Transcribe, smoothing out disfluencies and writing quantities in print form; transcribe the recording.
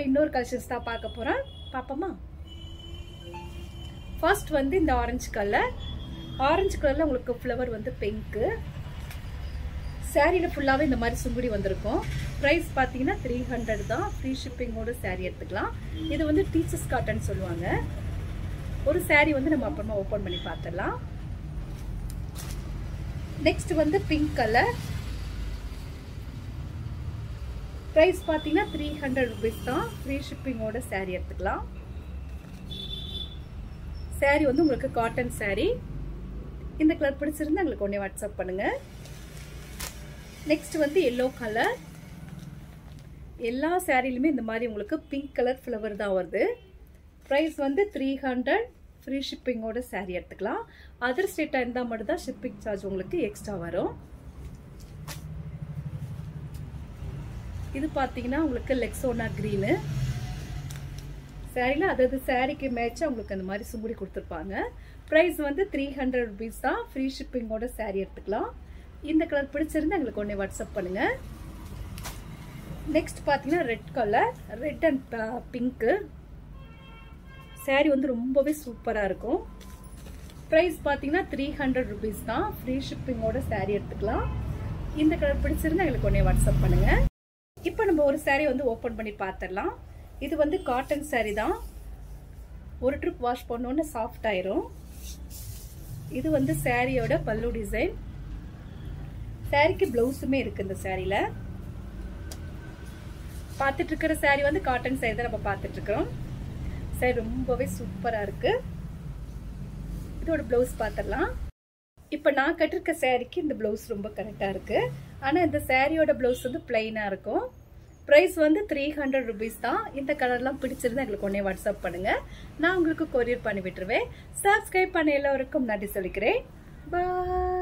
இன்னொரு கலெக்ஷன்ஸ் தான் பார்க்க போறோம். பாப்போமா? ஃபர்ஸ்ட் வந்து இந்த ஆரஞ்சு கலர்ல உங்களுக்கு ஃப்ளவர் வந்து பிங்க். சாரியில ஃபுல்லாவே இந்த மாதிரி சுங்குடி வந்திருக்கும். பிரைஸ் பாத்தீங்கன்னா 300 தான். ஃப்ரீ ஷிப்பிங்கோட சாரி எடுத்துக்கலாம். இது வந்து டீச்சர்ஸ் காட்டன் சொல்லுவாங்க. ஒரு சாரி வந்து நம்ம அப்புறமா ஓபன் பண்ணி பார்த்துடலாம். நெக்ஸ்ட் வந்து பிங்க் கலர். பிரைஸ் பாத்தீங்கன்னா 300 rupees தான். ஃப்ரீ ஷிப்பிங்கோட சாரி எடுத்துக்கலாம். சாரி வந்து உங்களுக்கு காட்டன் சாரி. இந்த கலர் பிடிச்சிருந்தா உங்களுக்கு உடனே வாட்ஸ்அப் பண்ணுங்க. நெக்ஸ்ட் வந்து எல்லோ கலர். எல்லா சாரிலுமே இந்த மாதிரி உங்களுக்கு பிங்க் கலர் ஃப்ளவர் தான் வருது. பிரைஸ் வந்து 300. ஃப்ரீ ஷிப்பிங்கோட சாரி எடுத்துக்கலாம். அதர் ஸ்டேட்டா இருந்தா மட்டும் தான் ஷிப்பிங் சார்ஜ் உங்களுக்கு எக்ஸ்ட்ரா வரும். இது பாத்தீங்கன்னா உங்களுக்கு லெக்ஸோனா கிரீன் சாரில, அதாவது சாரிக்கு மேட்சா உங்களுக்கு அந்த மாதிரி சுங்குடி கொடுத்துருப்பாங்க. பிரைஸ் வந்து 300 rupees தான். ஃப்ரீ ஷிப்பிங்கோட சாரி எடுத்துக்கலாம். இந்த கலர் பிடிச்சிருந்தா எங்களுக்கு உடனே வாட்ஸ்அப் பண்ணுங்க. நெக்ஸ்ட் பாத்தீங்கன்னா red colour, red and pink sorry வந்து ரொம்பவே சூப்பரா இருக்கும். பிரைஸ் பாத்தீங்கன்னா 300 rupees தான். ஃப்ரீ ஷிப்பிங்கோட சாரி எடுத்துக்கலாம். இந்த கலர் பிடிச்சிருந்தா எங்களுக்கு உடனே வாட்ஸ்அப் பண்ணுங்க. இப்போ நம்ம ஒரு சாரி வந்து ஓபன் பண்ணி பார்த்துடலாம். இது வந்து காட்டன் சாரி தான். ஒரு ட்ரிப் வாஷ் பண்ணோன்னு சாஃப்ட் ஆயிரும். இது வந்து சாரியோட பல்லு டிசைன். சாரிக்கு பிளவுஸுமே இருக்கு இந்த சாரியில. பார்த்துட்டு இருக்கிற சாரி வந்து காட்டன் சாரி தான் நம்ம பார்த்துட்டு இருக்கிறோம். சாரி ரொம்பவே சூப்பரா இருக்கு. இதோட பிளவுஸ் பார்த்துடலாம். இப்ப நான் கட்டிருக்க சாரிக்கு இந்த பிளவுஸ் ரொம்ப கரெக்டா இருக்கு. ஆனா இந்த சாரியோட பிளவுஸ் வந்து பிளைனா இருக்கும். பிரைஸ் வந்து 300 rupees தான். இந்த கலர்லாம் பிடிச்சிருந்தா எங்களுக்கு உடனே வாட்ஸ்அப் பண்ணுங்க. நான் உங்களுக்கு கொரியர் பண்ணி விட்டுருவேன். சப்ஸ்கிரைப் பண்ண எல்லாருக்கும் நன்றி சொல்லிக்கிறேன். பாய்.